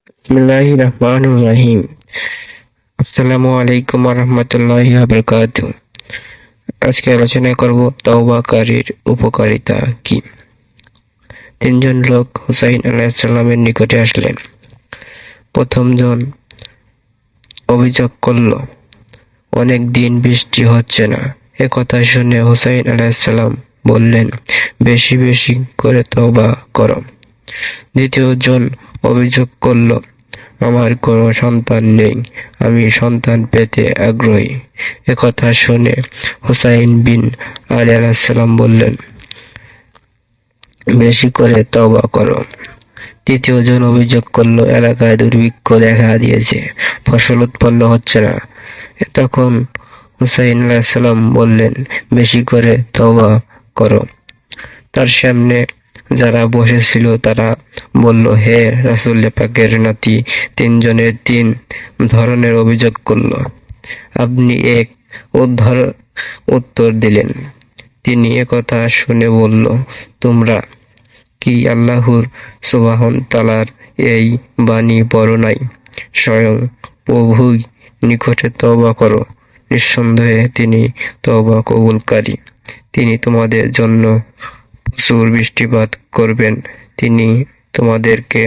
বিসমিল্লাহির রহমানির রহিম। আসসালামু আলাইকুম ওয়া রাহমাতুল্লাহি ওয়া বারাকাতুহু। আজকে আলোচনা করব তওবাকারীর উপকারিতা কি। তিনজন লোক হুসাইন আলাইহিস সালামের নিকটে আসলেন। প্রথম জন অভিযোগ করল, অনেক দিন বৃষ্টি হচ্ছে না। একথা শুনে হুসাইন আলাইহিস সালাম বললেন, বেশি বেশি করে তওবা করো। দ্বিতীয় জন অভিযোগ করল, আমার কোনো সন্তান নেই, আমি সন্তান পেতে আগ্রহী। একথা শুনে হুসাইন বিন আলী আলাইহিস সালাম বললেন, বেশি করে তওবা করো। তৃতীয় জন অভিযোগ করল, এলাকায় দুর্ভিক্ষ দেখা দিয়েছে, ফসল উৎপন্ন হচ্ছে না। তখন হুসাইন আলাইহিস সালাম বললেন, বেশি করে তওবা করো। তার সামনে যারা বসেছিল তারা বলল, হে রাসূল পাকের নাতি। তিনজনের তিন ধরনের অভিযোগ করল। আপনি এক উত্তর দিলেন। তিনি একথা শুনে বলল, তোমরা কি আল্লাহর সুবহান তাআলার এই বাণী পড়ো নাই? স্বয়ং প্রভুই নিকটে তওবা করো, নিঃসন্দেহে তিনি তওবা কবুলকারী। তিনি তোমাদের জন্য প্রচুর বৃষ্টিপাত করবেন, তিনি তোমাদেরকে